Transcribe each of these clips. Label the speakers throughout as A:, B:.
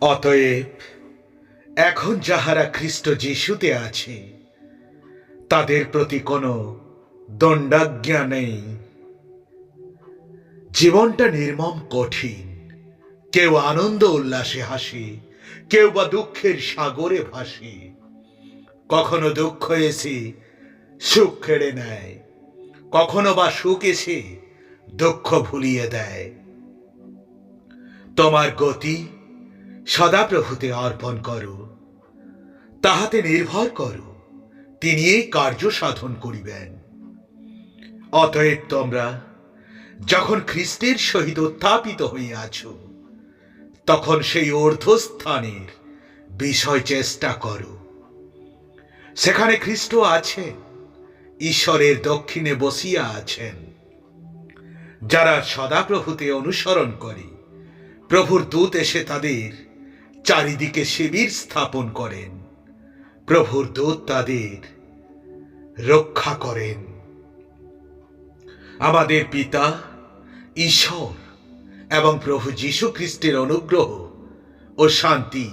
A: অতএব এখন যাহারা খ্রিস্ট যিশুতে আছে তাদের প্রতি কোনো দণ্ডাজ্ঞা নেই। জীবনটা নির্মম কঠিন, কেউ আনন্দ উল্লাসে হাসে, কেউ বা দুঃখের সাগরে ভাসে। কখনো দুঃখ এসে সুখ কেড়ে নেয়, কখনো বা সুখ এসে দুঃখ ভুলিয়ে দেয়। তোমার গতি সদাপ্রভুতে অর্পণ করো, তাহাতে নির্ভর করো তিনি এই কার্য সাধন করিবেন। অতএব তোমরা যখন খ্রিস্টের সহিত উত্থাপিত হইয়াছ তখন সেই ঊর্ধ্বস্থানের বিষয় চেষ্টা করো। সেখানে খ্রিস্ট আছেন, ঈশ্বরের দক্ষিণে বসিয়া আছেন। যারা সদাপ্রভুতে অনুসরণ করে প্রভুর দূত এসে তাদের চারিদিকে শিবির স্থাপন করেন, প্রভুর দূত তাদের রক্ষা করেন। আমাদের পিতা ঈশ্বর এবং প্রভু যীশু খ্রিস্টের অনুগ্রহ ও শান্তি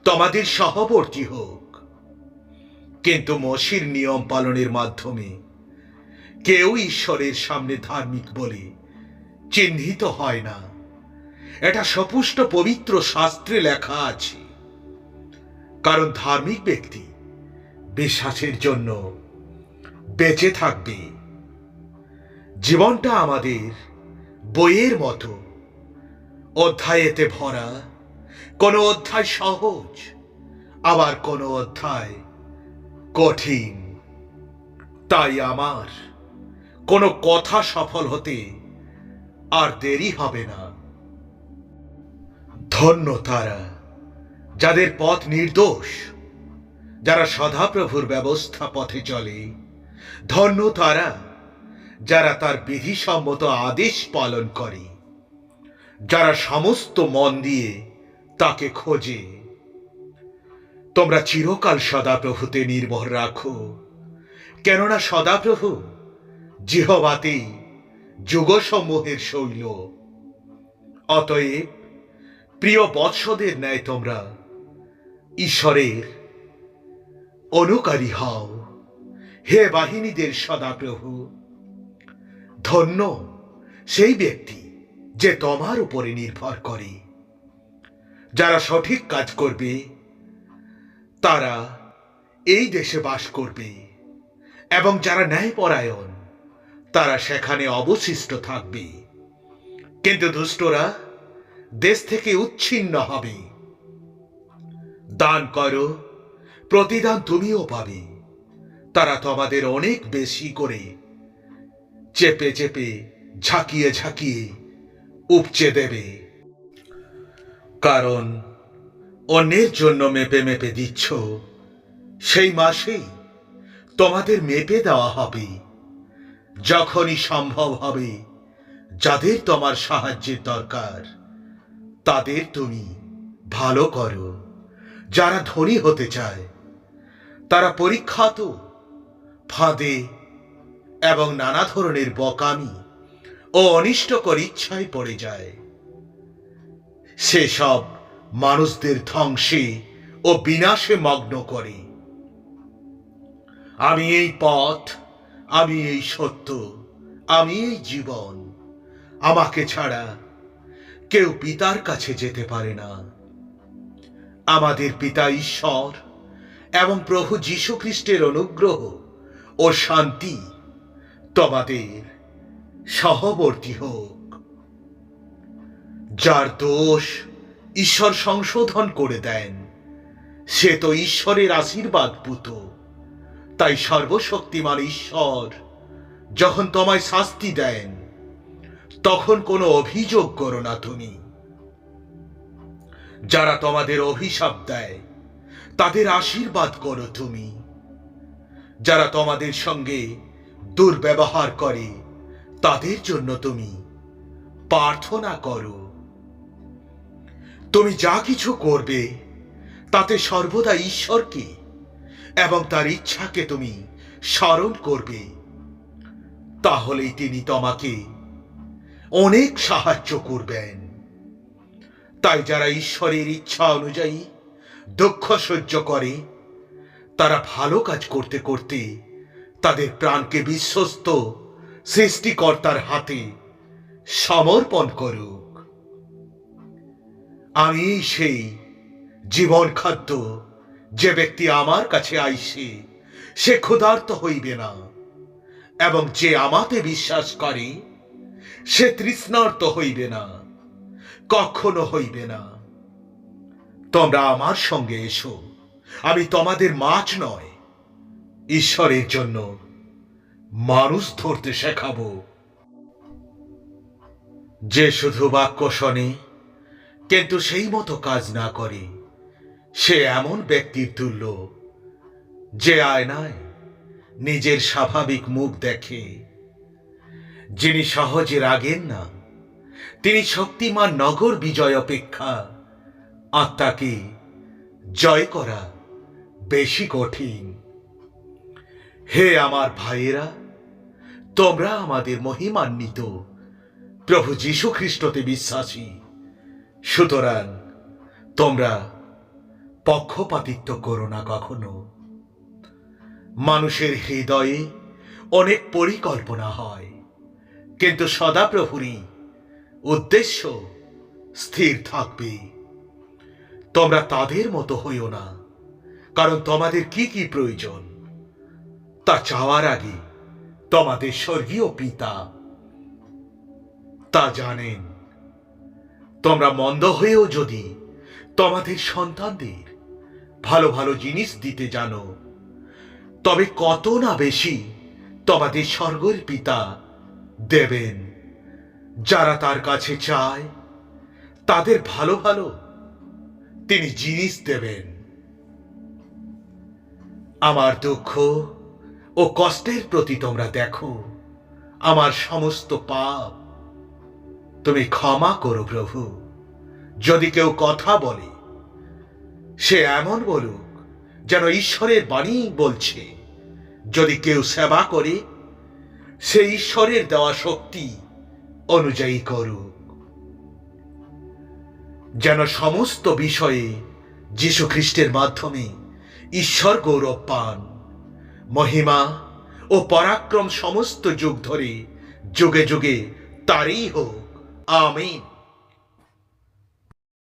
A: তোমাদের সহবর্তী হোক। কিন্তু মসির নিয়ম পালনের মাধ্যমে কেউ ঈশ্বরের সামনে ধার্মিক বলে চিহ্নিত হয় না। এটা সপুষ্ট পবিত্র শাস্ত্রে লেখা আছে। কারণ ধার্মিক ব্যক্তি বিশ্বাসের জন্য বেঁচে থাকবে। জীবনটা আমাদের বইয়ের মতো, অধ্যায়েতে ভরা। কোনো অধ্যায় সহজ, আবার কোনো অধ্যায় কঠিন। তাই আমার কোনো কথা সফল হতে আর দেরি হবে না। ধন্য তারা যাদের পথ নির্দোষ, যারা সদাপ্রভুর ব্যবস্থা পথে চলে। ধন্য তারা যারা তার বিধিসম্মত আদেশ পালন করে, যারা সমস্ত মন দিয়ে তাকে খোঁজে। তোমরা চিরকাল সদাপ্রভুতে নির্ভর রাখো, কেননা সদাপ্রভু জিহ্বাতেই যুগসমূহের শৈল। অতএব প্রিয় বৎসদের ন্যায় তোমরা ঈশ্বরের অনুকারী হও। হে বাহিনীদের সদাপ্রভু, ধন্য সেই ব্যক্তি যে তোমার উপরে নির্ভর করে। যারা সঠিক কাজ করবে তারা এই দেশে বাস করবে, এবং যারা ন্যায়পরায়ণ তারা সেখানে অবশিষ্ট থাকবে। কিন্তু দুষ্টরা দেশ থেকে উচ্ছিন্ন হবে। দান করো, প্রতিদান তুমিও পাবে। তারা তোমাদের অনেক বেশি করে চেপে চেপে ঝাঁকিয়ে ঝাঁকিয়ে উপচে দেবে। কারণ অন্যের জন্য মেপে মেপে দিচ্ছ, সেই মাসেই তোমাদের মেপে দেওয়া হবে। যখনই সম্ভব হবে যাদের তোমার সাহায্যের দরকার তাদের তুমি ভালো করো। যারা ধনী হতে চায় তারা পরীক্ষাত, ফাঁদে এবং নানা ধরনের বকামি ও অনিষ্টকর ইচ্ছায় পড়ে যায়। সেসব মানুষদের ধ্বংসে ও বিনাশে মগ্ন করে। আমি এই পথ, আমি এই সত্য, আমি এই জীবন। আমাকে ছাড়া কেউ পিতার কাছে যেতে পারে না। আমাদের পিতা ঈশ্বর এবং প্রভু যীশু খ্রিস্টের অনুগ্রহ ও শান্তি তোমাদের সহবর্তী হোক। যার দোষ ঈশ্বর সংশোধন করে দেন সে তো ঈশ্বরের আশীর্বাদ পুত। তাই সর্বশক্তিমান ঈশ্বর যখন তোমায় শাস্তি দেন তখন কোনো অভিযোগ করো না তুমি। যারা তোমাদের অভিশাপ দেয় তাদের আশীর্বাদ করো তুমি। যারা তোমাদের সঙ্গে দুর্ব্যবহার করে তাদের জন্য তুমি প্রার্থনা করো। তুমি যা কিছু করবে তাতে সর্বদা ঈশ্বরকে এবং তার ইচ্ছাকে তুমি স্মরণ করবে। তাহলেই তিনি তোমাকে অনেক সাহায্য করবেন। তাই যারা ঈশ্বরের ইচ্ছা অনুযায়ী দুঃখ সহ্য করে তারা ভালো কাজ করতে করতে তাদের প্রাণকে বিশ্বস্ত সৃষ্টিকর্তার হাতে সমর্পণ করুক। আমি সেই জীবন খাদ্য, যে ব্যক্তি আমার কাছে আইসে সে ক্ষুধার্ত হইবে না, এবং যে আমাতে বিশ্বাস করে সে তৃষ্ণার্ত হইবে না, কখনো হইবে না। তোমরা আমার সঙ্গে এসো, আমি তোমাদের মাছ নয়, ঈশ্বরের জন্য মানুষ ধরতে শেখাবো। যে শুধু বাক্য শোনে কিন্তু সেই মতো কাজ না করে, সে এমন ব্যক্তির তুল্য যে আয়নায় নিজের স্বাভাবিক মুখ দেখে। যিনি সহজে রাগেন না, তিনি শক্তিমান নগর বিজয় অপেক্ষা আত্মাকে জয় করা বেশি কঠিন। হে আমার ভাইয়েরা, তোমরা আমাদের মহিমান্বিত প্রভু যীশু খ্রিস্টতে বিশ্বাসী, সুতরাং তোমরা পক্ষপাতিত্ব করো না কখনো। মানুষের হৃদয়ে অনেক পরিকল্পনা হয়, কিন্তু সদাপ্রভুরই উদ্দেশ্য স্থির থাকবে। তোমরা তাদের মতো হইও না, কারণ তোমাদের কি কি প্রয়োজন তা চাওয়ার আগে তোমাদের স্বর্গীয় পিতা তা জানেন। তোমরা মন্দ হয়েও যদি তোমাদের সন্তানদের ভালো ভালো জিনিস দিতে জানো, তবে কত না বেশি তোমাদের স্বর্গের পিতা দেবেন। যারা তার কাছে চায় তাদের ভালো ভালো তিনি জিনিস দেবেন। আমার দুঃখ ও কষ্টের প্রতি তোমরা দেখো আমার সমস্ত পাপ তুমি ক্ষমা করো প্রভু। যদি কেউ কথা বলে সে এমন বলুক যেন ঈশ্বরের বাণী বলছে। যদি কেউ সেবা করে সে ঈশ্বরের দেওয়া শক্তি অনুযায়ী করুক, যেন সমস্ত বিষয়ে যীশু খ্রিস্টের মাধ্যমে ঈশ্বর গৌরব পান। মহিমা ও পরাক্রম সমস্ত যুগ ধরে যুগে যুগে তারই হোক। আমিন।